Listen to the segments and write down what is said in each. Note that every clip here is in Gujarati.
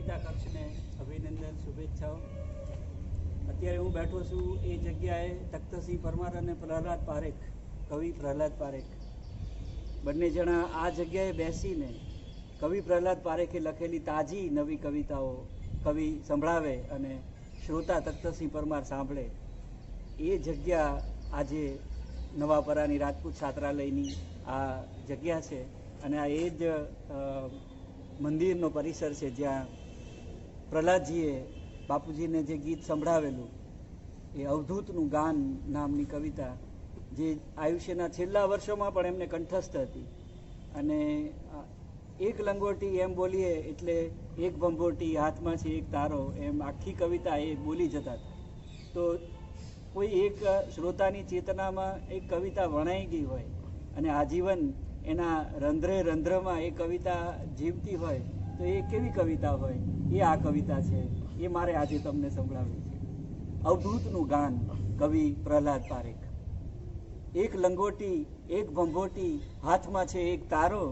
કવિતા કક્ષને અભિનંદન, શુભેચ્છાઓ. અત્યારે હું બેઠો છું એ જગ્યાએ તખ્તસિંહ પરમાર અને પ્રહલાદ પારેખ, કવિ પ્રહલાદ પારેખ બંને જણા આ જગ્યાએ બેસીને કવિ પ્રહલાદ પારેખે લખેલી તાજી નવી કવિતાઓ કવિ સંભળાવે અને શ્રોતા તખ્તસિંહ પરમાર સાંભળે. એ જગ્યા આજે નવાપરાની રાજપૂત છાત્રાલયની આ જગ્યા છે અને આ એ જ મંદિરનો પરિસર છે જ્યાં પ્રહલાદજીએ બાપુજીને જે ગીત સંભળાવેલું એ અવધૂતનું ગાન નામની કવિતા જે આયુષ્યના છેલ્લા વર્ષોમાં પણ એમને કંઠસ્થ હતી. અને એક લંગોટી એમ બોલીએ એટલે એક ભંભોટી હાથમાં છે એક તારો, એમ આખી કવિતા એ બોલી જતા હતા. તો કોઈ એક શ્રોતાની ચેતનામાં એક કવિતા વણાઈ ગઈ હોય અને આજીવન એના રંધ્રે રંધ્રમાં એ કવિતા જીવતી હોય તો એ કેવી કવિતા હોય, એ આ કવિતા છે. એ મારે આજે તમને સંભળાવવી છે. અવધૂતનું ગાન, કવિ પ્રહલાદ પારેખ. એક લંગોટી એક ભંભોટી હાથમાં છે એક તારો,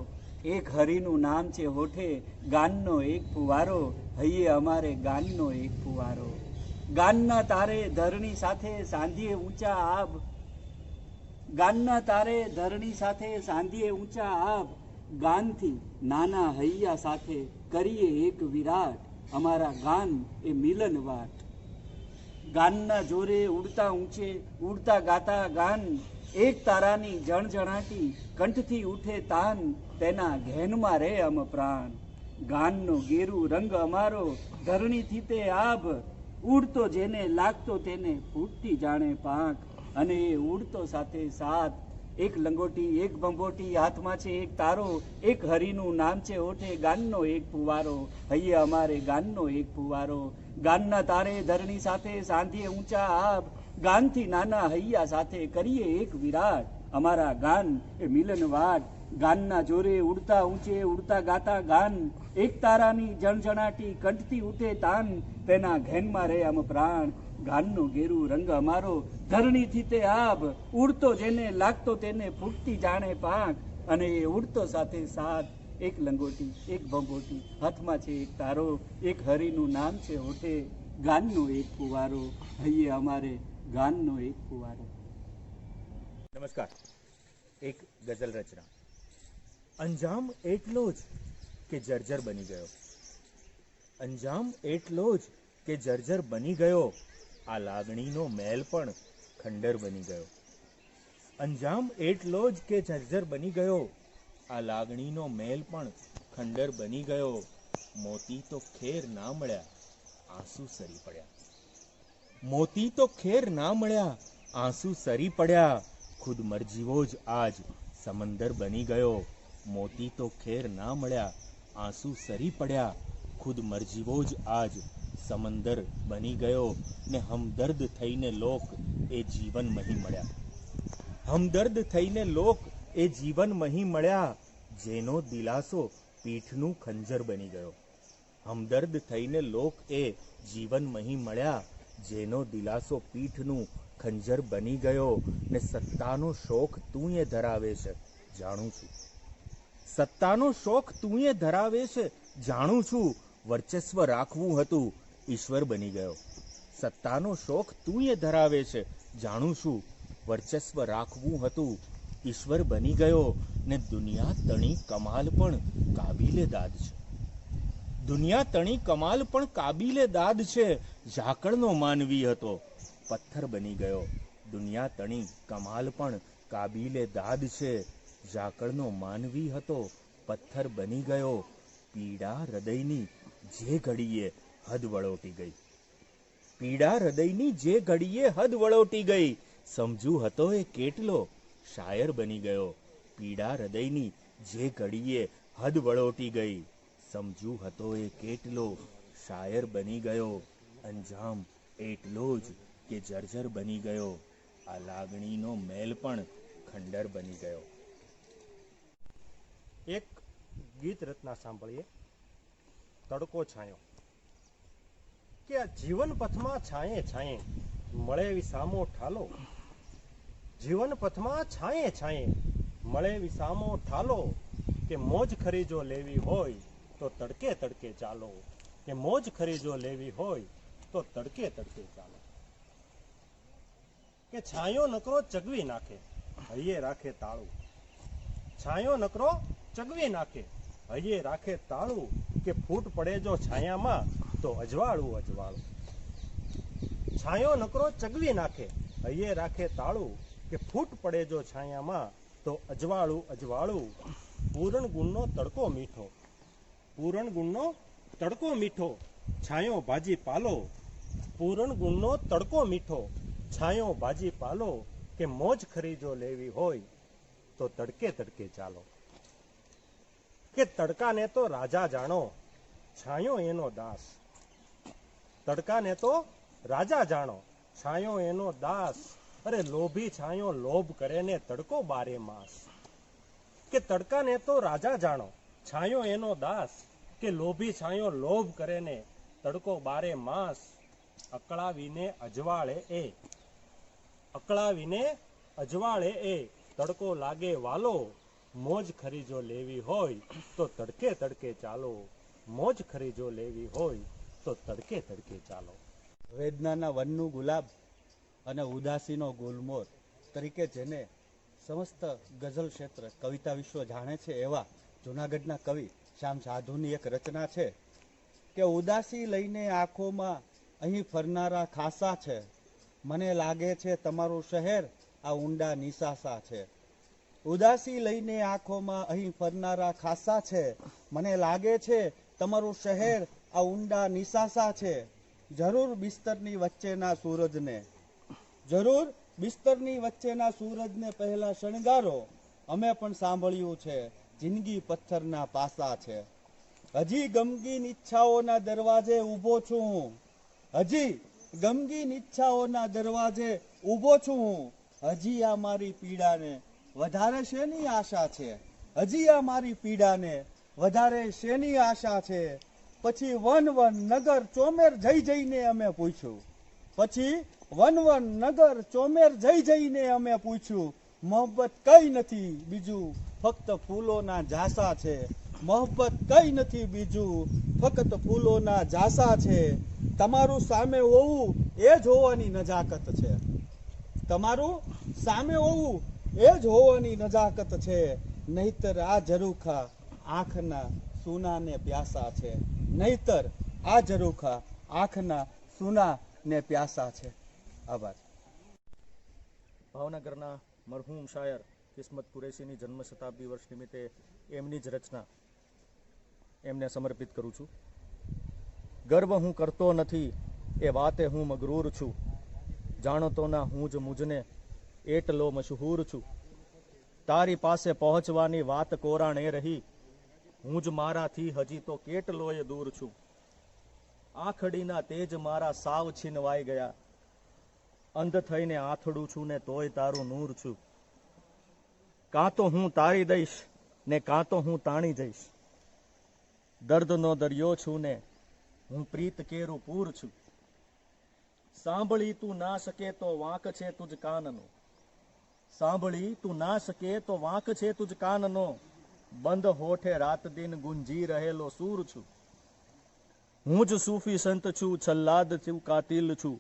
એક હરિનું નામ છે હોઠે, ગાનનો એક ફુવારો, હૈયે અમારે ગાનનો એક ફુવારો. ગાનના તારે ધરણી સાથે સાંધીએ ઊંચા આબ, ગાનના તારે ધરણી સાથે સાંધીએ ઊંચા આબ, ગાનથી નાના હૈયા સાથે કરીએ એક વિરાટ, અમારા ગાન એ મિલન વાટ. ગાનના જોરે ઉડતા ઊંચે ઉડતા ગાતા ગાન, એક તારાની જણજણાટી કંઠથી ઉઠે તાન, તેના ઘેનમાં રે અમ પ્રાણ. ગાનનો ગેરુ રંગ અમારો ધરણીથી તે આભ, ઉડતો જેને લાગતો તેને ફૂટતી જાણે પાંખ, અને એ ઉડતો સાથે સાથ. એક લંગોટી એક ભંભોટી હાથમાં છે એક તારો, એક હરિનું નામ છે ઓઠે, ગાનનો એક ફુવારો, હૈયે અમારે ગાનનો એક ફુવારો. ગાનના તારે ધરણી સાથે સાંધીએ ઊંચા આબ, ગાનથી નાના હૈયા સાથે કરીએ એક વિરાટ, અમારા ગાન એ મિલન વાટ. ગાનના જોરે ઉડતા ઊંચે ઉડતા ગાતા ગાન, એક તારાની જણજણાટી કંઠથી ઉઠે તાન, તેના ઘેનમાં રે અમ પ્રાણ. ગાનનો ગેરુ રંગ અમારો ધરણીથી તે આભ, ઉડતો જેને લાગતો તેને ફૂટતી જાણે પાંખ, અને એ ઉડતો સાથે સાથ. એક લંગોટી એક ભંભોટી હાથમાં છે એક તારો, એક હરિનું નામ છે હોઠે, ગાનનો એક ફુવારો, હૈયે અમારે ગાનનો એક ફુવારો. નમસ્કાર. એક ગઝલ રચના. અંજામ એટલો જ કે જર્જર બની ગયો, અંજામ એટલો જ કે જર્જર બની ગયો, આ લાગણીનો મેલ પણ ખંડર બની ગયો. અંજામ એટલો જ કે જર્જર બની ગયો, આ લાગણીનો મેલ પણ ખંડર બની ગયો. મોતી તો ખેર ના મળ્યા, આંસુ સરી પડ્યા, મોતી તો ખેર ના મળ્યા, આંસુ સરી પડ્યા, ખુદ મરજીવો જ આજ સમંદર બની ગયો. મોતી તો ખેર ના મળ્યા, આંસુ સરી પડ્યા, ખુદ મરજીવો જ આજ સમંદર બની ગયો. ને હમદર્દ થઈને લોક એ જીવન મહી મળ્યા, હમદર્દ થઈને લોક એ જીવન મહી મળ્યા, જેનો દિલાસો પીઠનું ખંજર બની ગયો. હમદર્દ થઈને લોક એ જીવન મહી મળ્યા, જેનો દિલાસો પીઠનું ખંજર બની ગયો. ને સત્તાનો શોખ તું એ ધરાવે છે જાણું છું, સત્તાનો શોખ તું એ ધરાવે છે જાણું છું, વર્ચસ્વ રાખવું હતું ઈશ્વર બની ગયો. સત્તાનો શોખ તું એ ધરાવે છે જાણું છું, વર્ચસ્વ રાખવું હતું ઈશ્વર બની ગયો. ને દુનિયા તણી કમાલ પણ કાબિલે દાદ છે, દુનિયા તણી કમાલ પણ કાબિલે દાદ છે, ઝાકળનો માનવી હતો પથ્થર બની ગયો. દુનિયા તણી કમાલ પણ કાબિલે દાદ છે, ઝાકળનો માનવી હતો પથ્થર બની ગયો. પીડા હૃદયની જે ઘડીએ હદ વળોટી ગઈ, પીડા હૃદયની જે ઘડીએ હદ વળોટી ગઈ, સમજુ હતો એ કેટલો શાયર બની ગયો. પીડા હૃદયની જે ઘડીએ હદ વળોટી ગઈ, સમજુ હતો એ કેટલો શાયર બની ગયો. અંજામ એટલો જ કે જર્જર બની ગયો, આ લાગણીનો મેલ પણ ખંડર બની ગયો. એક ગીત રચના સાંભળીએ. તડકો છાંયો. કે આ જીવન પથમાં છાંયે છાંયે મળે વિસામો ઠાલો, જીવન પથમાં છાંયે છાંયે મળે વિસામો ઠાલો, કે મોજ ખરી જો લેવી હોય તો તડકે તડકે ચાલો, કે મોજ ખરી જો લેવી હોય તો તડકે તડકે ચાલો. કે છાંયો નકરો ચગવી નાખે, હૈયે રાખે તાળું. છાંયો નકરો ચગવી નાખે, હૈયે રાખે તાળું. કે ફૂટ પડે જો છાયામાં તો અજવાળું અજવાળું. છાંયો નકરો ચગવી નાખે, હૈયે રાખે તાળું. કે ફૂટ પડે જો છાયામાં તો અજવાળું અજવાળું. પૂરણ ગુણનો તડકો મીઠો, પૂરણ ગુણનો તડકો મીઠો, છાંયો ભાજી પાલો. પૂરણ ગુણનો તડકો મીઠો, છાંયો ભાજી પાલો. કે મોજ ખરી જો લેવી હોય તો તડકે તડકે ચાલો. કે તડકાને તો રાજા જાણો, છાંયો એનો દાસ. તડકાને તો રાજા જાણો, છાંયો એનો દાસ. અરે લોભી છાંયો લોભ કરે ને તડકો બારે માસ. કે તડકાને તો રાજા જાણો, છાંયો એનો દાસ. કે લોભી છાંયો લોભ કરે ને તડકો બારે માસ. અકળાવીને અજવાળે એ, અકળાવીને અજવાળે એ તડકો લાગે વાલો. મોજ ખરી જો લેવી હોય તો તડકે તડકે ચાલો. મોજ ખરી જો લેવી હોય તો તડકે તડકે ચાલો. વેદનાના વનનું ગુલાબ અને ઉદાસીનો ગુલમોર તરીકે જેને સમસ્ત ગઝલ ક્ષેત્ર કવિતા વિશ્વ જાણે છે એવા જૂનાગઢના કવિ શ્યામ સાધુની એક રચના છે કે ઉદાસી લઈને આંખોમાં અહીં ફરનારા ખાસા છે. મને લાગે છે તમારું શહેર આ ઊંડા નિસાસા છે. ઉદાસી લઈને આંખોમાં અહીં ફરનારા ખાસા છે. મને લાગે છે તમારું શહેર આ ઊંડા નિસાસા છે. જરૂર બિસ્તરની વચ્ચેના સૂરજને, જરૂર બિસ્તરની વચ્ચેના સૂરજને પહેલા શણગારો. અમે પણ સાંભળ્યું છે જિંદગી પથ્થરના પાસા છે. હજી ગમગીન ઈચ્છાઓના દરવાજે ઊભો છું હું, હજી ગમગીન ઈચ્છાઓના દરવાજે ઊભો છું હું. હજી આ મારી પીડાને વધારે શેની આશા છે, હજી આ મારી પીડાને વધારે શેની આશા છે. પછી વન વન નગર ચોમેર જઈ જઈને અમે પૂછ્યું, પછી વન વન નગર ચોમેર જઈ જઈને અમે પૂછ્યું. મોહબ્બત કઈ નથી બીજું ફક્ત ફૂલોના ઝાસા છે. મોહબ્બત કઈ નથી બીજું ફક્ત ફૂલોના ઝાસા છે. તમારું સામે હોવું એ જ હોવાની નજાકત છે. તમારું સામે હોવું એ જ હોવાની નજાકત છે. નહીતર આ ઝરૂખા આંખના સુનાને પ્યાસા છે. નહીતર આ ઝરૂખા આંખના સુનાને પ્યાસા છે. આભાર. ભાવનગરના મરહૂમ શાયર કિસ્મત કુરેશીની જન્મ શતાબ્દી વર્ષ નિમિત્તે એમની જ રચના એમને સમર્પિત કરું છું. ગર્વ હું કરતો નથી એ વાતે હું મગરૂર છું. જાણતો ના હું જ મુજને એટલો મશહૂર છું. તારી પાસે પહોંચવાની વાત કોરાણે રહી, હું જ મારાથી હજી તો કેટલોય દૂર છું. આંખડીના તેજ મારા સાવ છીનવાઈ ગયા, અંધ થઈને આથડું છું ને તોય તારું નૂર છું. કાં તો હું તારી દઈશ ને કાં તો હું તાણી જઈશ. દર્દનો દરિયો છું ને હું પ્રીત કેરું પૂર છું. સાંભળી તું ના શકે તો વાંક છે તુજ કાનનો, સાંભળી તું ના શકે તો વાંક છે તુજ કાનનો. બંધ હોઠે રાત દિન ગુંજી રહેલો સૂર છું. હું જ સૂફી સંત છું, છલ્લાદ છું, કાતિલ છું.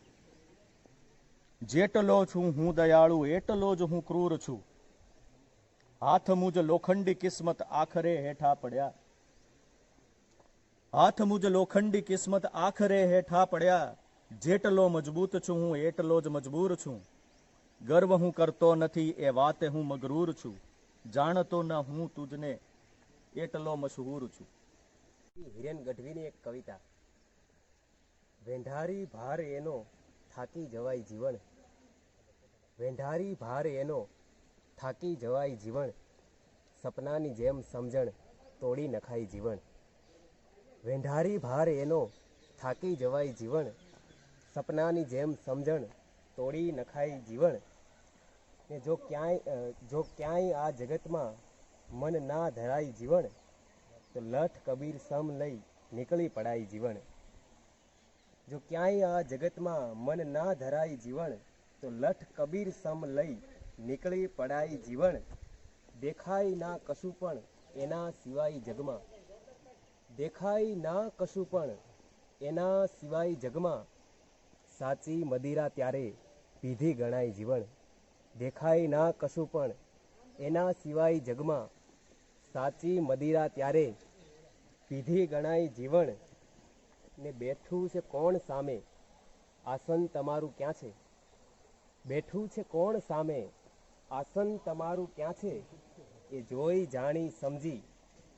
જેટલો છું હું દયાળુ એટલો જ હું ક્રૂર છું. હાથ મુજ લોખંડી કિસ્મત આખરે હેઠા પડ્યા, હાથ મુજ લોખંડી કિસ્મત આખરે હેઠા પડ્યા. જેટલો મજબૂત છું હું એટલો જ મજબૂર છું. ગર્વ હું કરતો નથી એ વાતે હું મગરૂર છું. જાણતો ના હું તુજને એટલો મશહૂર છું. હિરેન ગઢવીની એક કવિતા. વેંઢારી ભાર એનો થાકી જવાય જીવન, વેંઢારી ભાર એનો થાકી જવાય જીવન. સપનાની જેમ સમજણ તોડી નખાય જીવન. વેંઢારી ભાર એનો થાકી જવાય જીવન. સપનાની જેમ સમજણ તોડી નખાય જીવન. ને જો ક્યાંય આ જગતમાં મન ના ધરાય જીવન, તો લઠ કબીર સમ લઈ નીકળી પડાય જીવન. જો ક્યાંય આ જગતમાં મન ના ધરાય જીવન, તો લઠ કબીર સમ લઈ નીકળી પડાય જીવન. દેખાય ના કશું પણ એના સિવાય જગમાં, દેખાય ના કશું પણ એના સિવાય જગમાં સાચી મદિરા ત્યારે પીધી ગણાય જીવન. દેખાય ના કશું પણ એના સિવાય જગમાં સાચી મદિરા ત્યારે પીધી ગણાય જીવન. ને બેઠું છે કોણ સામે, આસન તમારું ક્યાં છે? બેઠું છે કોણ સામે, આસન તમારું ક્યાં છે? એ જોઈ જાણી સમજી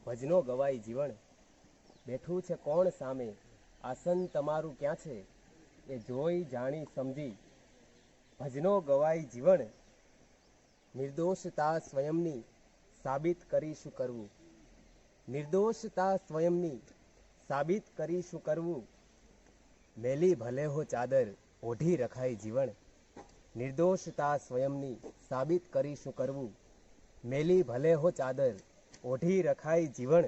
ભજનો ગવાય જીવન. બેઠું છે કોણ સામે, આસન તમારું ક્યાં છે? એ જોઈ જાણી સમજી ભજનો ગવાય જીવન. નિર્દોષતા સ્વયંની સાબિત કરી શું કરવું? નિર્દોષતા સ્વયંની સાબિત કરી શું કરવું? મેલી ભલે હો ચાદર ઓઢી રખાય જીવન. નિર્દોષતા સ્વયંની સાબિત કરી શું કરવું? મેલી ભલે હો ચાદર ઓઢી રખાય જીવન.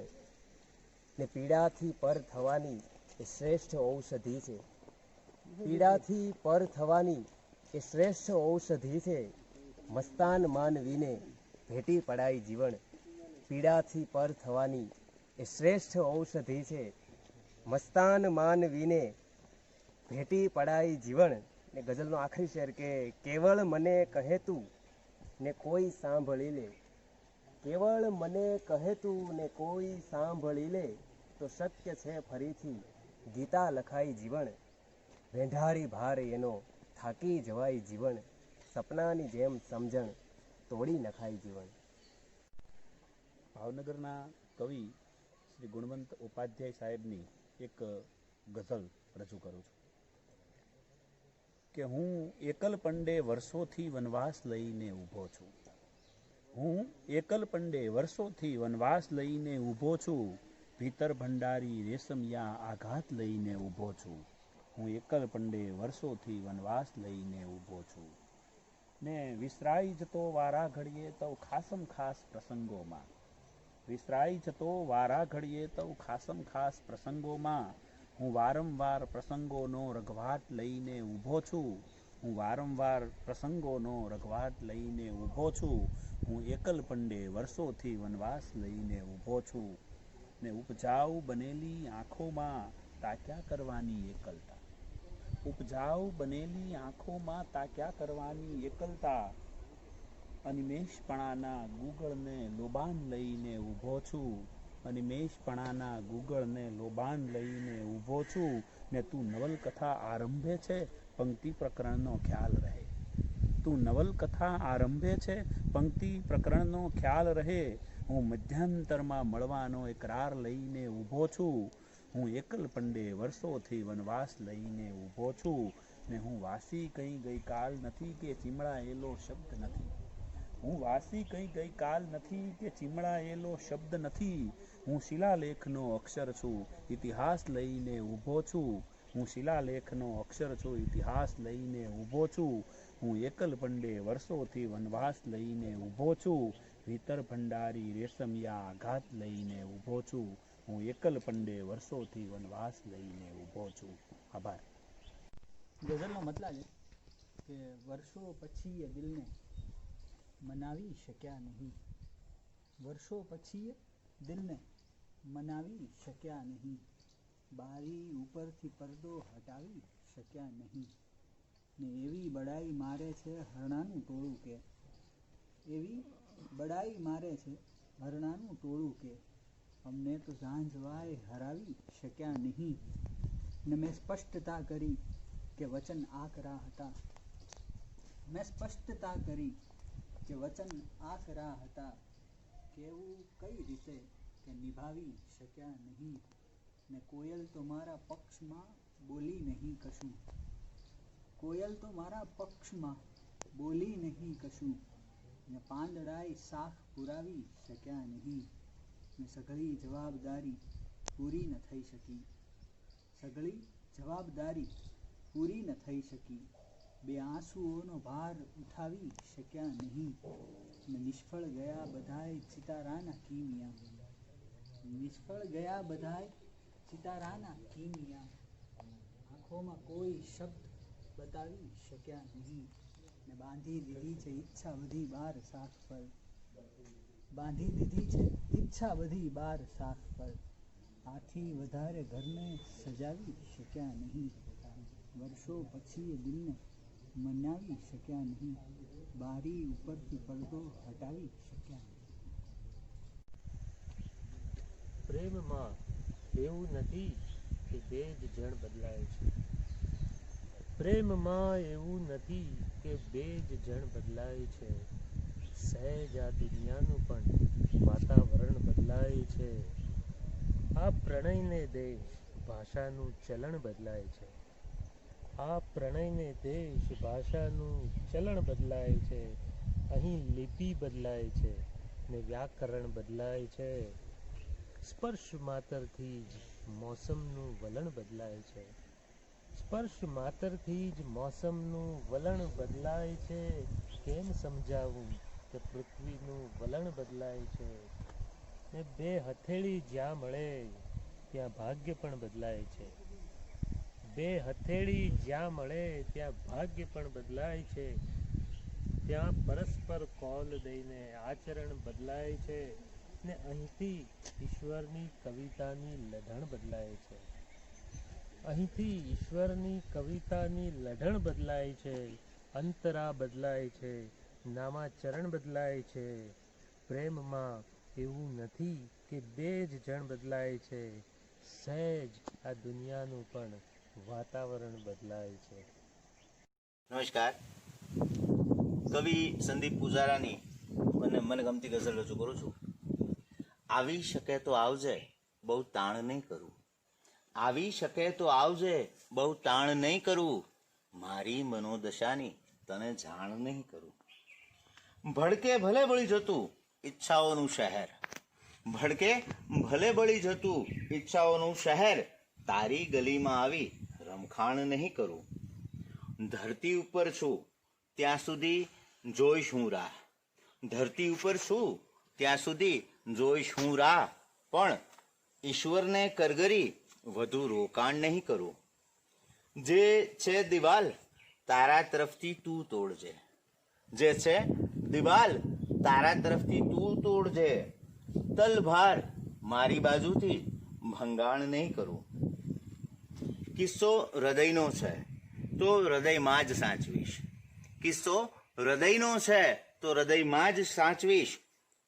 ને પીડાથી પર થવાની એ શ્રેષ્ઠ ઔષધિ છે. પીડાથી પર થવાની એ શ્રેષ્ઠ ઔષધિ છે. મસ્તાન માનવીને ભેટી પડાય જીવન. પીડાથી પર થવાની એ શ્રેષ્ઠ ઔષધિ છે. મસ્તાન માનવીને ભેટી પડાય જીવન. ને ગઝલનો આખરી શેર કે કેવળ મને કહે તું ને કોઈ સાંભળી લે. કેવળ મને કહે તું ને કોઈ સાંભળી લે તો શક્ય છે ફરીથી ગીતા લખાય જીવન. વેંઢારી ભાર એનો થાકી જવાય જીવન. સપનાની જેમ સમજણ તોડી નખાય જીવન. ભાવનગરના કવિ શ્રી ગુણવંત ઉપાધ્યાય સાહેબની એક ગઝલ રજૂ કરું છું કે હું એકલ પંડે વર્ષોથી વનવાસ લઈને ઊભો છું. હું એકલ પંડે વર્ષોથી વનવાસ લઈને ઊભો છું. ભીતર ભંડારી રેશમિયા આઘાત લઈને ઊભો છું. હું એકલ પંડે વર્ષોથી વનવાસ લઈને ઊભો છું. ને વિસરાઈ જતો વારા ઘડીએ તો ખાસમ ખાસ પ્રસંગોમાં. વિસરાઈ જતો વારા ઘડીએ તો ખાસમ ખાસ પ્રસંગોમાં. હું વારંવાર પ્રસંગોનો રઘવાટ લઈને ઊભો છું. હું વારંવાર પ્રસંગોનો રઘવાટ લઈને ઊભો છું. હું એકલ પંડે વર્ષોથી વનવાસ લઈને ઊભો છું. ને ઉપજાઉ બનેલી આંખોમાં તાક્યા કરવાની એકલતા. ઉપજાઉ બનેલી આંખોમાં તાક્યા કરવાની એકલતા. અનિમેષપણાના ગુગળને લોબાન લઈને ઊભો છું. અનિમેષપણાના ગુગળને લોબાન લઈને ઊભો છું. ને તું નવલકથા આરંભે છે પંક્તિ પ્રકરણનો ખ્યાલ રહે. તું નવલકથા આરંભે છે પંક્તિ પ્રકરણનો ખ્યાલ રહે. હું મધ્યાંતરમાં મળવાનો એકરાર લઈને ઊભો છું. હું એકલ પંડે વર્ષોથી વનવાસ લઈને ઊભો છું. ને હું વાસી કંઈ ગઈકાલ નથી કે ચીમળાયેલો શબ્દ નથી. હું વાસી કંઈ ગઈકાલ નથી કે ચીમળાયેલો શબ્દ નથી. હું શિલાલેખનો અક્ષર છું ઇતિહાસ લઈને ઊભો છું. હું શિલાલેખનો અક્ષર છું ઇતિહાસ લઈને ઊભો છું. હું એકલ પંડે વર્ષોથી વનવાસ લઈને ઊભો છું. ભીતર ભંડારી રેશમિયા આઘાત લઈને ઊભો છું. હું એકલ પંડે વર્ષોથી વનવાસ લઈને ઊભો છું. આભાર. ગઝલનો મતલબ છે કે વર્ષો પછી એ દિલને મનાવી શક્યા નહીં. વર્ષો પછી એ દિલને મનાવી શક્યા નહીં. બારી ઉપરથી પડદો હટાવી શક્યા નહીં. ને એવી બડાઈ મારે છે હરણાનું ટોળું કે. એવી બડાઈ મારે છે હરણાનું ટોળું કે. અમને તો ઝાંઝવાય હરાવી શક્યા નહીં. ને મેં સ્પષ્ટતા કરી કે વચન આકરા હતા. મેં સ્પષ્ટતા કરી કે વચન આકરા હતા. કેવું કઈ રીતે કે નિભાવી શક્યા નહીં. ને કોયલ તો મારા પક્ષમાં બોલી નહીં કશું. કોયલ તો મારા પક્ષમાં બોલી નહીં કશું. ને પાંદડાઈ શાખ પુરાવી શક્યા નહીં. ને સઘળી જવાબદારી પૂરી ન થઈ શકી. સઘળી જવાબદારી પૂરી ન થઈ શકી. બે આંસુઓનો ભાર ઉઠાવી શક્યા નહીં. ને નિષ્ફળ ગયા બધાય ચિતારાના કીમિયા. નિષ્ફળ ગયા બધાય ચિતારાના કીમિયા. આંખોમાં કોઈ શબ્દ બતાવી શક્યા નહીં. ને બાંધી દીધી છે ઈચ્છા બધી બાર શાખ પર. બાંધી દીધી છે ઈચ્છા બધી બાર શાખ પર. આથી વધારે ઘરને સજાવી શક્યા નહીં. વર્ષો પછી એ દિલને મનાવી શક્યા નહીં. બારી ઉપરથી પડદો હટાવી શક્યા નહીં. પ્રેમમાં એવું નથી કે બે જ જણ બદલાય છે. પ્રેમમાં એવું નથી કે બે જ જણ બદલાય છે. સહેજ આ દુનિયાનું પણ વાતાવરણ બદલાય છે. આ પ્રણયને દેશ ભાષાનું ચલણ બદલાય છે. આ પ્રણયને દેશ ભાષાનું ચલણ બદલાય છે. અહીં લિપિ બદલાય છે ને વ્યાકરણ બદલાય છે. સ્પર્શ માત્રથી જ મોસમનું વલણ બદલાય છે. સ્પર્શ માત્રથી જ મોસમનું વલણ બદલાય છે. કેમ સમજાવું કે પૃથ્વીનું વલણ બદલાય છે. ને બે હથેળી જ્યાં મળે ત્યાં ભાગ્ય પણ બદલાય છે. બે હથેળી જ્યાં મળે ત્યાં ભાગ્ય પણ બદલાય છે. ત્યાં પરસ્પર કોલ દઈને આચરણ બદલાય છે. ને અહીંથી ઈશ્વરની કવિતાની લઢણ બદલાય છે. અહીંથી ઈશ્વરની કવિતાની લઢણ બદલાય છે. અંતરા બદલાય છે. નામાચરણ બદલાય છે. પ્રેમમાં એવું નથી કે બે જ જણ બદલાય છે. સહેજ આ દુનિયાનું પણ વાતાવરણ બદલાય છે. નમસ્કાર. કવિ સંદીપ પૂજારાની મને મનગમતી ગઝલ રજૂ કરું છું. આવી શકે તો આવજે, બહુ તાણ નહીં કરું. આવી શકે તો આવજે, બહુ તાણ નહીં કરું. મારી મનોદશાની તને જાણ નહીં કરું. ભડકે ભલે બળી જતું ઈચ્છાઓનું શહેર, ભડકે ભલે બળી જતું ઈચ્છાઓનું શહેર. તારી ગલીમાં આવી રમખાણ નહીં કરું. ધરતી ઉપર છું ત્યાં સુધી જોઈશ હું રાહ. ધરતી ઉપર છું ત્યાં સુધી જોઈશ હું રાહ. પણ ઈશ્વરને કરગરી વધુ રોકાણ નહીં કરું. જે છે દિવાલ તારા તરફથી તું તોડજે. જે છે દિવાલ તારા તરફથી તું તોડજે. તલભાર મારી બાજુથી ભંગાણ નહીં કરું. કિસ્સો હૃદયનો છે તો હૃદયમાં જ સાચવીશ. કિસ્સો હૃદયનો છે તો હૃદયમાં જ સાચવીશ.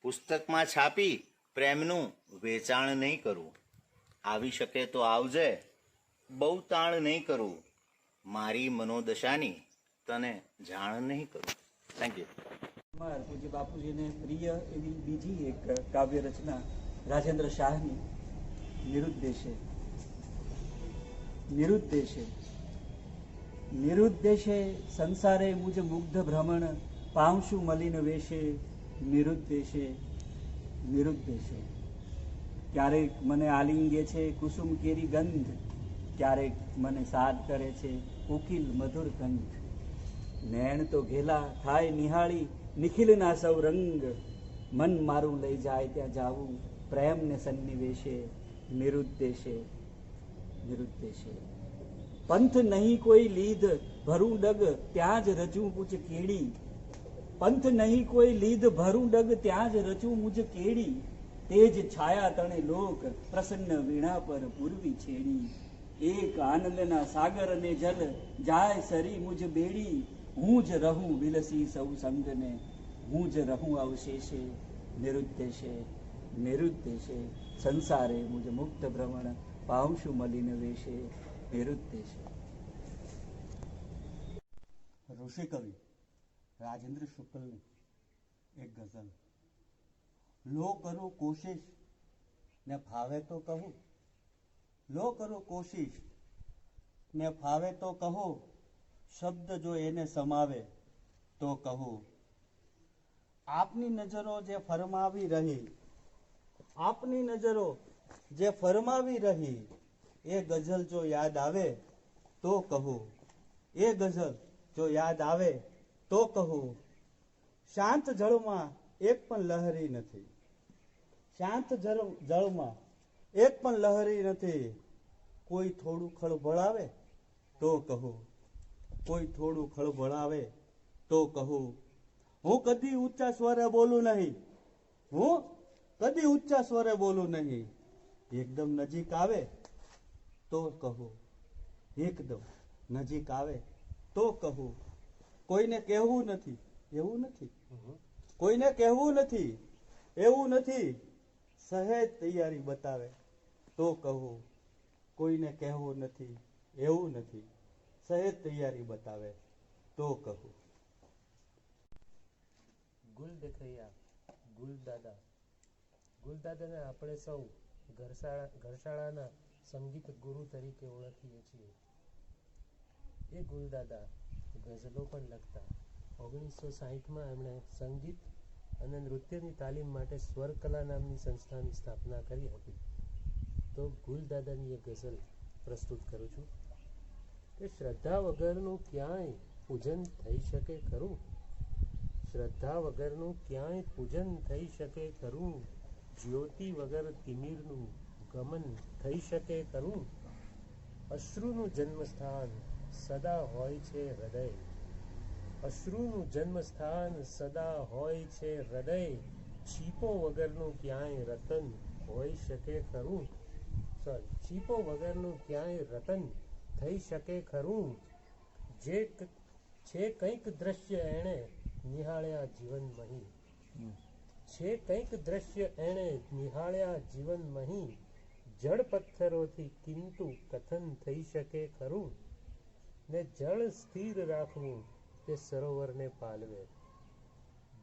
પુસ્તકમાં છાપી પ્રેમનું વેચાણ નહીં કરું. આવી શકે તો આવજે, બહુ તાણ નહીં કરું. મારી મનોદશાની તને જાણ નહીં કરું. Thank you. પૂજ્ય બાપુજીને પ્રિય એવી બીજી એક કાવ્ય રચના રાજેન્દ્ર શાહની નિરુદ્દેશે. નિરુદ્દેશે નિરુદ્દેશે સંસારે મુજ મુગ્ધ ભ્રમણ પામશું મલિન વેશે. નિરુદ્દેશે નિરુદ્દેશે ક્યારેક મને આલિંગે છે કુસુમ કેરી ગંધ, ક્યારેક મને સાદ કરે છે કોકિલ મધુર કંઠ. નૈણ તો ઘેલા થાય નિહાળી નિખિલના સૌ રંગ, મન મારું લઈ જાય ત્યાં જાવું પ્રેમને સન્નિવેશે. નિરુદ્દેશે નિરુદ્દેશે પંથ નહીં કોઈ લીધ ભરું ડગ ત્યાં જ રચું મુજ કેડી. પંથ નહીં કોઈ લીધ ભરું ડગ ત્યાં જ રચું મુજ કેડી. તેજ છાયા તણે લોક પ્રસન્ન વીણા પર પૂર્વી છેડી. એક આનંદના સાગર ને જલ જાય સરી મુજ બેડી. હું જ રહું વિલસી સૌ સંગને, હું જ રહું અવશેષે. નિરુદ્દેશે નિરુદ્દેશે સંસારે મુજ મુક્ત ભ્રમણ પામશું મલિન વેશે. નિરુદ્દેશે. ઋષિ કવિ રાજેન્દ્ર શુક્લની એક ગઝલ. લો કરું કોશિશ ને ફાવે તો કહું. લો કરું કોશિશ ને ફાવે તો કહો. શબ્દ જો એને સમાવે તો કહું. આપની નજરો જે ફરમાવી રહી, આપની નજરો જે ફરમાવી રહી, એ ગઝલ જો યાદ આવે તો કહું. એ ગઝલ જો યાદ આવે તો કહું. શાંત જળમાં એક પણ લહેરી નથી. શાંત જળમાં એક પણ લહેરી નથી. કોઈ થોડું ખળભળાવે તો કહું. કોઈ થોડું ખળભળાવે તો કહું. હું કદી ઊંચા સ્વરે બોલું નહીં. હું કદી ઊંચા સ્વરે બોલું નહીં. એકદમ નજીક આવે તો કહો, એકદમ નજીક આવે તો કહો. કોઈને કહેવું નથી એવું નથી, કોઈને કહેવું નથી એવું નથી. સહેજ તૈયારી બતાવે તો કહું, કોઈને કહેવું નથી એવું નથી. સહેજ તૈયારી બતાવે તો કહું. ગુલ દેખૈયા, ગુલ દાદા. ગુલ દાદાને આપણે સૌ ઘરશાળાના સંગીત ગુરુ તરીકે ઓળખીએ છીએ. એ ગુલદાદા ગઝલો પણ લખતા. 1960માં એમણે સંગીત અને નૃત્યની તાલીમ માટે સ્વરકલા નામની સંસ્થાની સ્થાપના કરી હતી. તો ગુલદાદાની એ ગઝલ પ્રસ્તુત કરું છું કે શ્રદ્ધા વગરનું ક્યાંય પૂજન થઈ શકે ખરું? શ્રદ્ધા વગરનું ક્યાંય પૂજન થઈ શકે ખરું? જ્યોતિ વગર તિમિરનું ગમન થઈ શકે ખરું? અશ્રુનું જન્મસ્થાન સદા હોય છે હૃદય. અશ્રુનું જન્મસ્થાન સદા હોય છે હૃદય. છીપો વગરનું ક્યાંય રતન હોઈ શકે ખરું? છીપો વગરનું ક્યાંય રતન થઈ શકે ખરું? જે છે કંઈક દ્રશ્ય એણે નિહાળ્યા જીવન મહી. છે કંઈક દ્રશ્ય એણે નિહાળ્યા જીવન મહી. જળ પથ્થરોથી કિંતુ કથન થઈ શકે ખરું? ને જળ સ્થિર રાખવું તે સરોવરને પાલવે.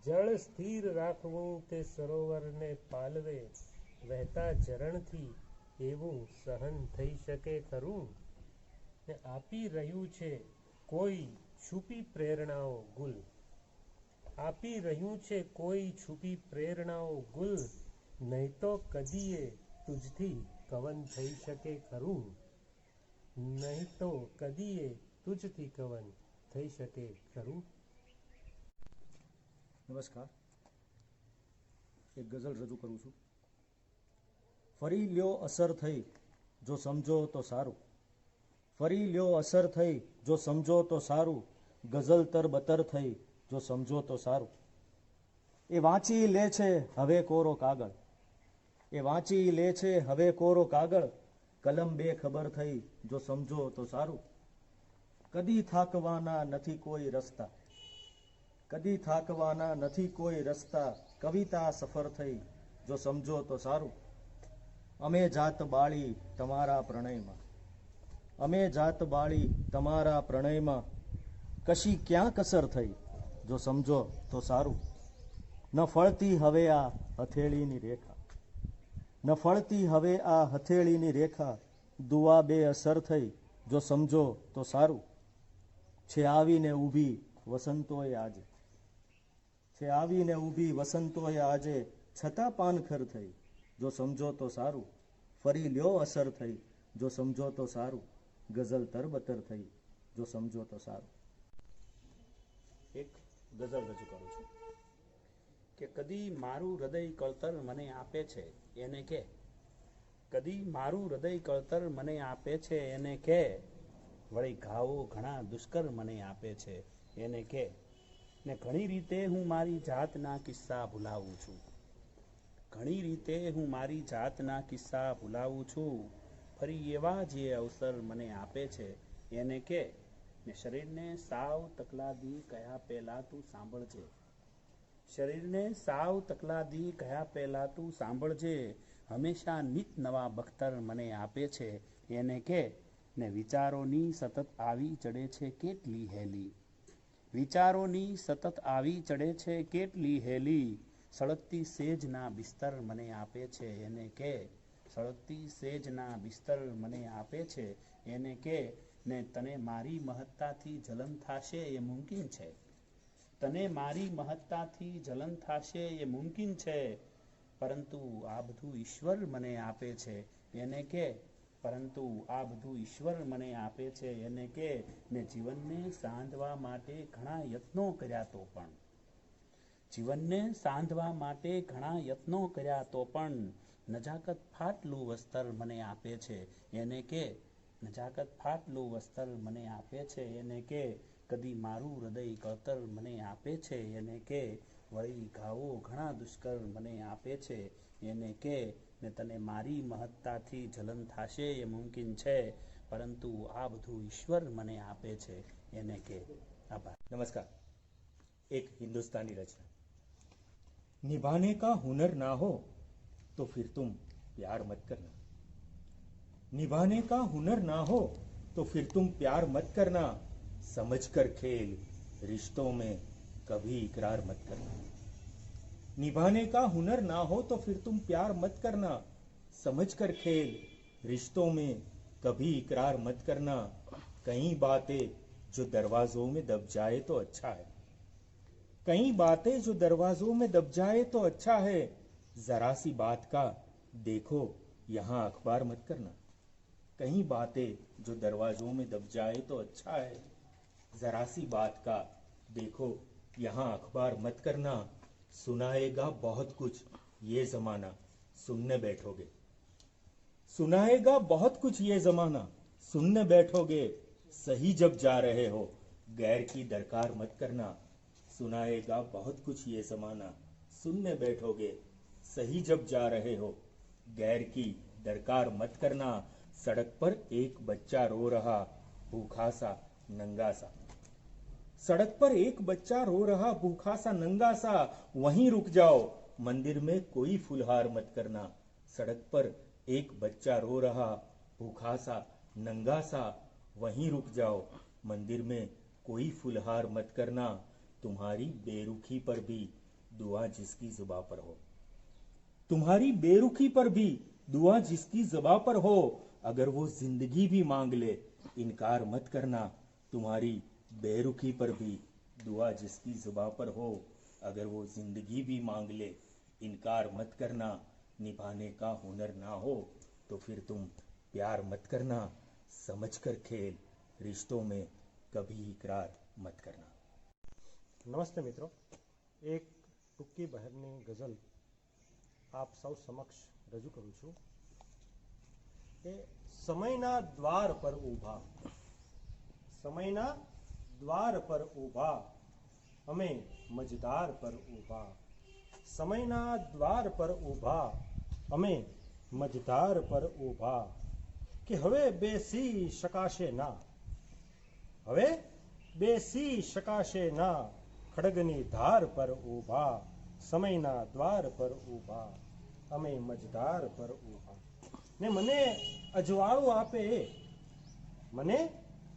જળ સ્થિર રાખવું તે સરોવરને પાલવે. વહેતા ઝરણથી એવું સહન થઈ શકે ખરું? ને આપી રહ્યું છે કોઈ છુપી પ્રેરણાઓ ગુલ. આપી રહ્યું છે કોઈ છુપી પ્રેરણાઓ ગુલ. નહીં તો કદીએ તુજથી કવન થઈ શકે ખરું? નહીં તો કદીએ તુજથી કવન થઈ શકે ખરું? નમસ્કાર, એક ગઝલ રજૂ કરું છું. ફરી લ્યો અસર થઈ જો સમજો તો સારું. ફરી લ્યો અસર થઈ જો સમજો તો સારું. ગઝલ તરબતર થઈ જો સમજો તો સારું. એ વાંચી લે છે હવે કોરો કાગળ. એ વાંચી લે છે હવે કોરો કાગળ. કલમ બેખબર થઈ જો સમજો તો સારું. કદી થાકવાના નથી કોઈ રસ્તા. કદી થાકવાના નથી કોઈ રસ્તા. કવિતા સફર થઈ જો સમજો તો સારું. અમે જાત બાળી તમારા પ્રણયમાં. અમે જાત બાળી તમારા પ્રણયમાં. કશી ક્યાં કસર થઈ જો સમજો તો સારું. ન ફળતી હવે આ હથેળીની રેખા. ન ફળતી હવે આ હથેળીની રેખા. દુઆ બે અસર થઈ જો સમજો તો સારું. છે આવીને ઊભી વસંતોએ આજે. છે આવીને ઊભી વસંતોએ આજે. છતાં પાનખર થઈ જો સમજો તો સારું. ફરી લ્યો અસર થઈ જો સમજો તો સારું. ગઝલ તરબતર થઈ જો સમજો તો સારું. એક ગઝલ રજૂ કરું છું કે કદી મારું હૃદય કળતર મને આપે છે એને કે. કદી મારું હૃદય કળતર મને આપે છે એને કે. વળી ઘાવો ઘણા દુષ્કર મને આપે છે એને કે. ને ઘણી રીતે હું મારી જાતના કિસ્સા ભૂલાવું છું. ઘણી રીતે હું મારી જાતના કિસ્સા ભૂલાવું છું. ફરી એવા જે અવસર મને આપે છે એને કે. ને શરીરને સાવ તકલાદી કયા પહેલા તું સાંભળજે. શરીરને સાવ તકલાદી કયા પહેલા તું સાંભળજે. હંમેશા નિત નવા બખ્તર મને આપે છે એને કે. ને વિચારોની સતત આવી ચડે છે કેટલી હેલી. વિચારોની સતત આવી ચડે છે કેટલી હેલી. સળગતી સેજના બિસ્તર મને આપે છે એને કે. સળગતી સેજના બિસ્તર મને આપે છે એને કે. ને તને મારી મહત્તાથી જલન થશે એ મુમકિન છે. તને મારી મહત્તાથી જલન થશે એ મુમકિન છે. પરંતુ આ બધું ઈશ્વર મને આપે છે એને કે. પરંતુ આ બધું ઈશ્વર મને આપે છે એને કે. ને જીવનને સાંધવા માટે ઘણા યત્નો કર્યા તો પણ. જીવનને સાંધવા માટે ઘણા યત્નો કર્યા તો પણ. નજાકત ફાટલું વસ્ત્ર મને આપે છે એને કે. નજાકત ફાટલું વસ્ત્ર મને આપે છે એને કે. કદી મારું હૃદય કળતર મને આપે છે એને કે. વળી ઘાવો ઘણા દુષ્કર મને આપે છે એને કે. ને તને મારી મહત્તાથી જલન થશે એ મુમકિન છે, પરંતુ આ બધું ઈશ્વર મને આપે છે એને કે. આભાર. नमस्कार. एक हिंदुस्तानी रचना. निभाने का हुनर ना हो तो फिर तुम प्यार मत करना. निभाने का हुनर ना हो तो फिर तुम प्यार मत करना. समझकर खेल रिश्तों में कभी इकरार मत करना. निभाने का हुनर ना हो तो फिर तुम प्यार मत करना. समझकर खेल रिश्तों में कभी इकरार मत करना. कई बातें जो दरवाजों में दब जाए तो अच्छा है. कई बातें जो दरवाजों में दब जाए तो अच्छा है. जरा सी बात का देखो यहाँ अखबार मत करना. कई बातें जो दरवाजों में दब जाए तो अच्छा है. जरा सी बात का देखो यहाँ अखबार मत करना. सुनाएगा बहुत कुछ ये जमाना सुनने बैठोगे. सुनाएगा बहुत कुछ ये जमाना सुनने बैठोगे. सही जब जा रहे हो गैर की दरकार मत करना. सुनाएगा बहुत कुछ ये जमाना सुनने बैठोगे. सही जब जा रहे हो गैर की दरकार मत करना. सड़क पर एक बच्चा रो रहा भूखा सा नंगा सा. सड़क पर एक बच्चा रो रहा भूखा सा नंगा सा. वहीं रुक जाओ मंदिर में कोई फुलहार मत करना. सड़क पर एक बच्चा रो रहा भूखा सा नंगा सा. वहीं रुक जाओ मंदिर में कोई फुलहार मत करना. तुम्हारी बेरुखी पर भी दुआ जिसकी जुबा पर हो. तुम्हारी बेरुखी पर भी दुआ जिसकी जुबा पर हो. अगर वो जिंदगी भी मांग ले इनकार मत करना. तुम्हारी बेरुखी पर भी दुआ जिसकी जुबा पर हो. अगर वो जिंदगी भी मांग ले इनकार मत करना. निभाने का हुनर ना हो तो फिर तुम प्यार मत करना. समझकर खेल रिश्तों में कभी इकरार मत करना. નમસ્તે મિત્રો, એક ટૂંકી બહેરની ગઝલ આપ સૌ સમક્ષ રજૂ કરું છું કે સમયના દ્વાર પર ઊભા, સમયના દ્વાર પર ઊભા અમે મજદાર પર ઊભા. સમયના દ્વાર પર ઊભા અમે મજદાર પર ઊભા કે હવે બેસી શકાશે ના, હવે બેસી શકાશે ના. ખડગની ધાર પર ઊભા સમયના દ્વાર પર ઊભા અમે મજદાર પર ઊભા. ને મને અજવાળું આપે એ, મને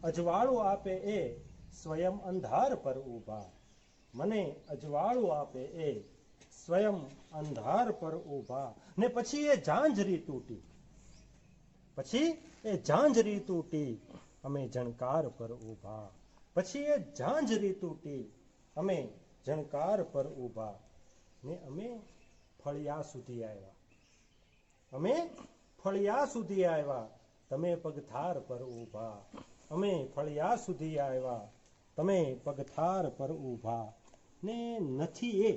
અજવાળું આપે એ સ્વયં અંધાર પર ઊભા. મને અજવાળું આપે એ સ્વયં અંધાર પર ઊભા. ને પછી એ ઝાંઝરી તૂટી, પછી એ ઝાંઝરી તૂટી અમે ઝણકાર પર ઊભા. પછી એ ઝાંઝરી તૂટી અમે ઝણકાર પર ઊભા. ને અમે ફળિયા સુધી આવ્યા, અમે ફળિયા સુધી આવ્યા તમે પગથાર પર ઊભા. અમે ફળિયા સુધી આવ્યા તમે પગથાર પર ઊભા. ને નથી એ,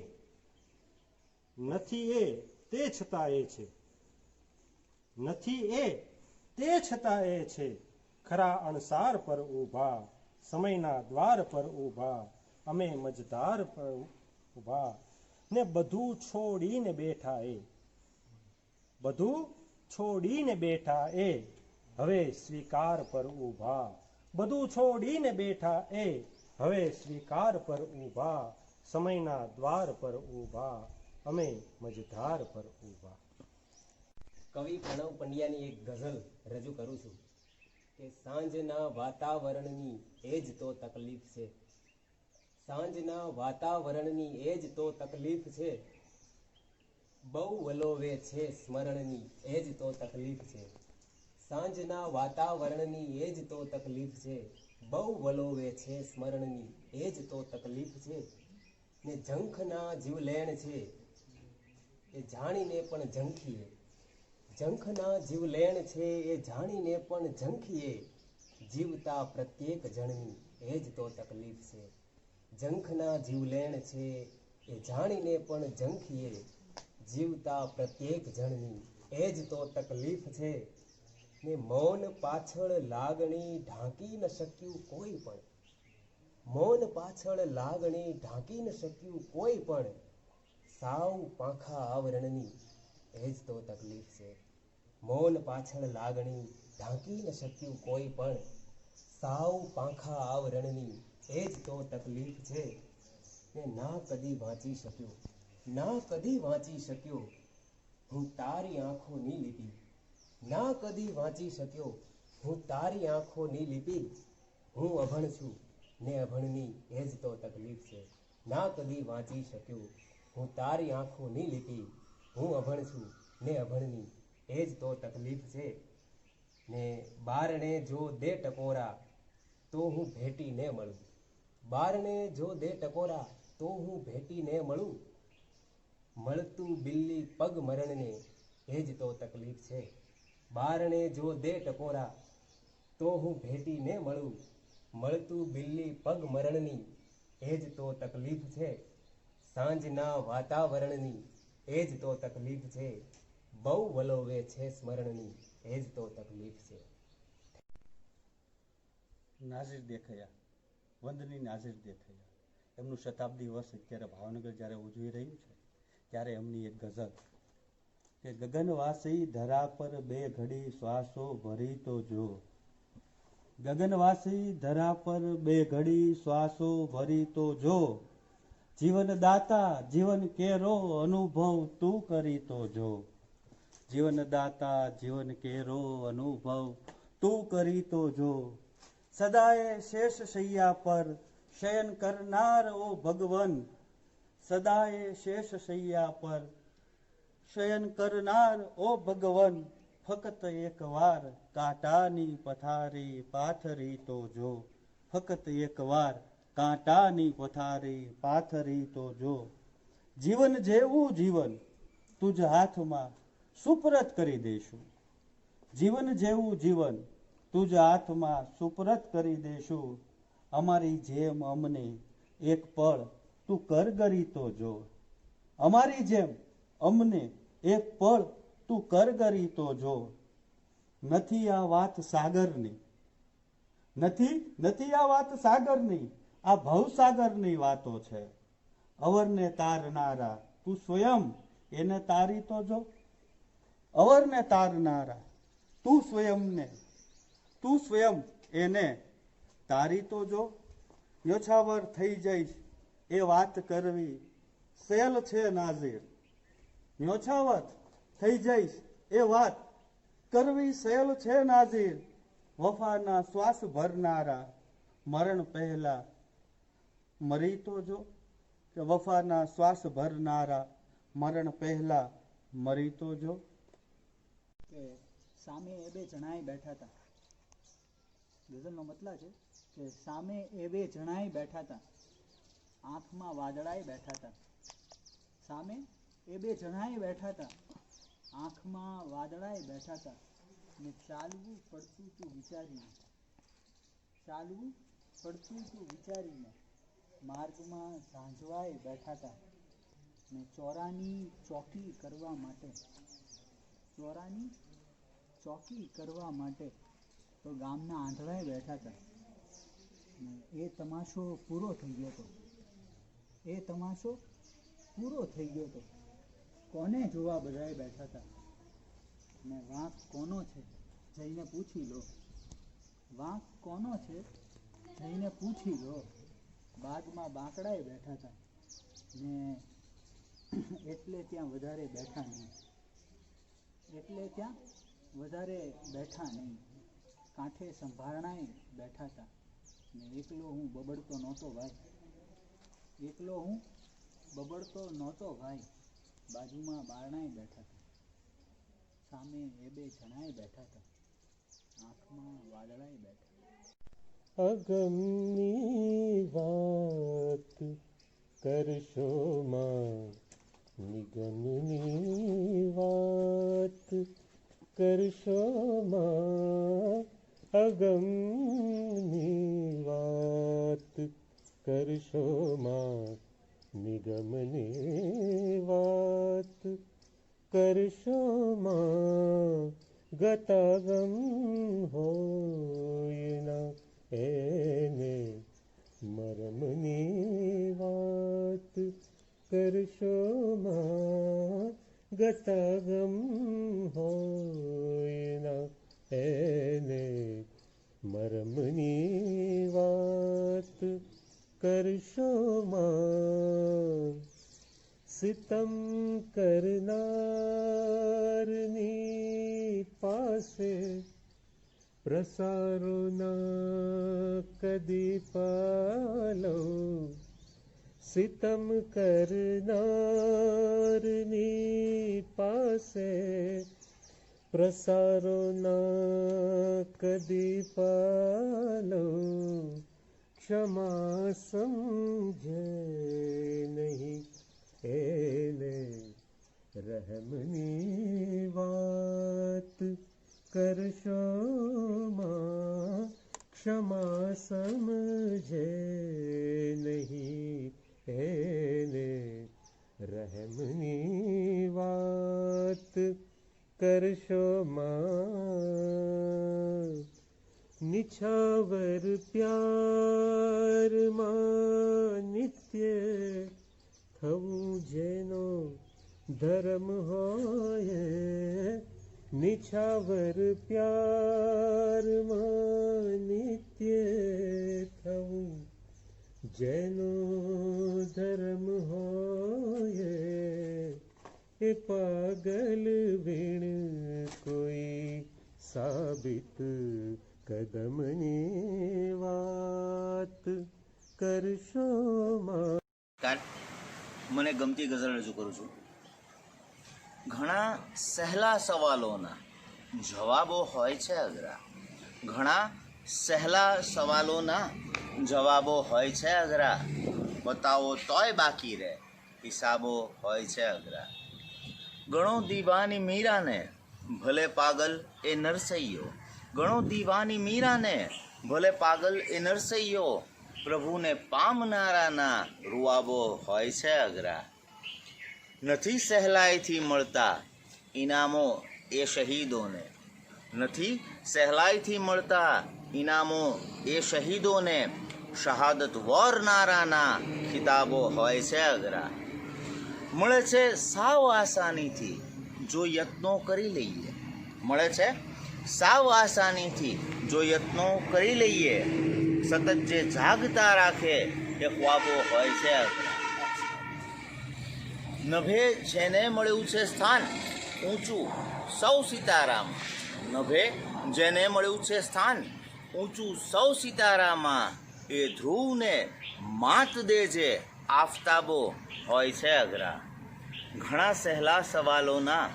નથી એ તે છતાં એ છે, નથી એ તે છતાં એ છે. ખરા અણસાર પર ઊભા સમયના દ્વાર પર ઊભા અમે મજદાર પર ઊભા. ને બધું છોડીને બેઠા એ, બધું છોડીને બેઠા એ હવે સ્વીકાર પર ઊભા. બધું છોડીને બેઠા એ હવે સ્વીકાર પર ઊભા. સમયના દ્વાર પર ઊભા અમે મજધાર પર ઊભા. કવિ પ્રણવ પંડ્યાની એક ગઝલ રજૂ કરું છું કે સાંજના વાતાવરણની એ જ તો તકલીફ છે. સાંજના વાતાવરણની એ જ તો તકલીફ છે. બહુ વલોવે છે સ્મરણની એ જ તો તકલીફ છે. સાંજના વાતાવરણની એ જ તો તકલીફ છે. બહુ વલોવે છે સ્મરણની એ જ તો તકલીફ છે. ને ઝંખના જીવલેણ છે એ જાણીને પણ ઝંખીએ. ઝંખના જીવલેણ છે એ જાણીને પણ ઝંખીએ. જીવતા પ્રત્યેક જણની એ જ તો તકલીફ છે. ઝંખના જીવલેણ છે એ જાણીને પણ ઝંખીએ. જીવતા પ્રત્યેક જણની એ જ તો તકલીફ છે. ને મૌન પાછળ લાગણી ઢાંકી ન શક્યું કોઈ પણ, મૌન પાછળ લાગણી ઢાંકી ન શક્યું કોઈ પણ. સાવ પાંખા આવરણની એ જ તો તકલીફ છે. મૌન પાછળ લાગણી ઢાંકી ન શક્યું કોઈ પણ, સાવ પાંખા આવરણની એ જ તો તકલીફ છે. ને ના કદી વાંચી શક્યો, ના કદી વાંચી શક્યો હું તારી આંખોની લીટી, ના કદી વાંચી શક્યો હું તારી આંખોની લીટી. હું અભણ છું ને અભણની એ જ તો તકલીફ છે. ના કદી વાંચી શક્યો હું તારી આંખોની લીટી. હું અભણ છું ને અભણની એ જ તો તકલીફ છે. ને બારણે જો દે ટકોરા તો હું ભેટીને મળું, બારણે જો દે ટકોરા તો હું ભેટીને મળું. મળતું બિલ્લી પગ મરણને એ જ તો તકલીફ છે. બારણે જો દે ટકોરા તો હું ભેટીને મળું. મળતું બિલ્લી પગ મરણની એ જ તો તકલીફ છે. સાંજના વાતાવરણની એ જ તો તકલીફ છે. બહુ વલોવે છે સ્મરણની એ જ તો તકલીફ છે. નાઝીર દેખૈયા, વંદની નાઝીર દેખૈયા, એમનું શતાબ્દી વર્ષ અત્યારે ભાવનગર જ્યારે ઉજવી રહ્યું છે ત્યારે એમની એક ગઝલ કે ગગનવાસી ધરા પર બે ઘડી શ્વાસો ભરી તો જો, ગગનવાસી ધરા પર બે ઘડી શ્વાસો ભરી તો જો, જીવન દાતા જીવન કેરો અનુભવ તું કરી તો જો, જીવન દાતા જીવન કેરો અનુભવ તું કરી તો જો, સદાય શેષ શૈયા પર શયન કરનાર ઓ ભગવન, સદાય શેષ શૈયા પર શયન કરનાર ઓ ભગવન, ફક્ત એક વાર કાંટાની પથારી પાથરી તો જો, ફક્ત એક વાર કાંટાની પથારી પાથરી તો જો, જીવન જેવું જીવન તુજ હાથમાં સુપરત કરી દઈશું, જીવન જેવું જીવન તુજ હાથમાં સુપરત કરી દેશું, અમારી જેમ અમને એક પળ તું કરગરી તો જો, અમારી જેમ અમને એક પળ તું કરગરી તો જો. નથી આ વાત સાગરની, નથી આ વાત સાગરની, આ ભવસાગરની વાતો છે. અવરને તારનારા તું સ્વયં એને તારી તો જો, અવરને તારનારા તું સ્વયં એને તારી તો જો. યોછાવર થઈ જઈશ એ વાત કરવી સહેલ છે નાઝીર, ન્યોછાવર થઈ જઈશ એ વાત કરવી સહેલ છે નાઝીર, વફાના શ્વાસ ભરનારા મરણ પહેલા મરી તો જો, કે વફાના શ્વાસ ભરનારા મરણ પહેલા મરી તો જો. કે સામે એ બે જણાએ બેઠા હતા, ગઝલનો મતલબ છે કે સામે એ બે જણાએ બેઠા હતા, આંખમાં વાદળાએ બેઠા હતા, સામે એ બે જણાએ બેઠા હતા, આંખમાં વાદળાએ બેઠા હતા, ને ચાલવું પડતું તું વિચારીને, ચાલવું પડતું તું વિચારીને, માર્ગમાં ઝાંઝવાએ બેઠા હતા, ને ચોરાની ચોકી કરવા માટે, ચોરાની ચોકી કરવા માટે તો ગામના આંધળાએ બેઠા હતા. ને એ તમાશો પૂરો થઈ ગયો હતો, એ તમાશો પૂરો થઈ ગયો હતો. કોને જોવા બધાએ બેઠા હતા, ને વાંક કોનો છે જઈને પૂછી લો, વાંક કોનો છે જઈને પૂછી લો. બાગમાં બાંકડાએ બેઠા હતા ને એટલે ત્યાં વધારે બેઠા નહીં, એટલે ત્યાં વધારે બેઠા નહીં. કાંઠે સંભારણાએ બેઠા હતા ને એકલો હું બબડતો નહોતો ભાઈ, એકલો હું બબડતો નહોતો ભાઈ. બાજુમાં બારણાએ બેઠા હતા, સામે એ બે જણાએ બેઠા હતા, આંખમાં વાદળાએ બેઠા. અગમની વાત કરશો માં, નિગમની વાત કરશો માં, અગમની વાત કરશો માં, નિગમની વાત કરશો માં, ગતાગમ હોય ના એને મરમની વાત કરશો માં, ગતાગમ રહેમની વાત કરશો માં, સિતમ કરનારની પાસે પ્રસારો ના કદી પાલો, સિતમ કરનારની પાસે પ્રસારો ના કદી પાલો, ક્ષમા સમજે નહીં એને રહેમની વાત કરશો માં, ક્ષમા સમજે નહીં એને રહેમની વાત કરશો માં. નિછાવર પ્યારમાં નિત્ય થવું જેનો ધર્મ હોય, નિછાવર પ્યારમાં નિત્ય થવું જેનો ધર્મ હોય, એ પાગલ વીણ કોઈ સાબિત કદમની વાત કરશો માં. મને ગમતી ગઝલ રજૂ કરું છું. ઘણા સહેલા સવાલોના જવાબો હોય છે અઘરા, ઘણા સહેલા સવાલોના જવાબો હોય છે અઘરા, બતાવો તોય બાકી રહે હિસાબો હોય છે અઘરા. ગણો દીવાની મીરાને ભલે પાગલ એ નરસૈયો, ગણો દીવાની મીરાને ભલે પાગલ એ નરસૈયો, પ્રભુને પામનારાના રૂઆબો હોય છે અઘરા. નથી સહેલાઈથી મળતા ઇનામો એ શહીદોને, નથી સહેલાઈથી મળતા ઇનામો એ શહીદોને, શહાદત વોરનારાના ખિતાબો હોય છે અઘરા. મળે છે સાવ આસાનીથી જો યત્નો કરી લઈએ, મળે છે સાવ આસાનીથી જો યત્નો કરી લઈએ, સતત જે જાગતા રાખે એ ખ્વાબો હોય છે અઘરા. નભે જેને મળ્યું છે સ્થાન ઊંચું સૌ સિતારામાં, નભે જેને મળ્યું છે સ્થાન ઊંચું સૌ સિતારામાં, એ ધ્રુવને માત દેજે આફતાબો હોય છે અઘરા. ઘણા સહેલા સવાલોના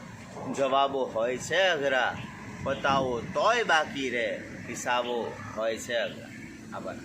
જવાબો હોય છે અઘરા, બતાવો તોય બાકી રહે હિસાબો હોય છે અઘરા. આભાર.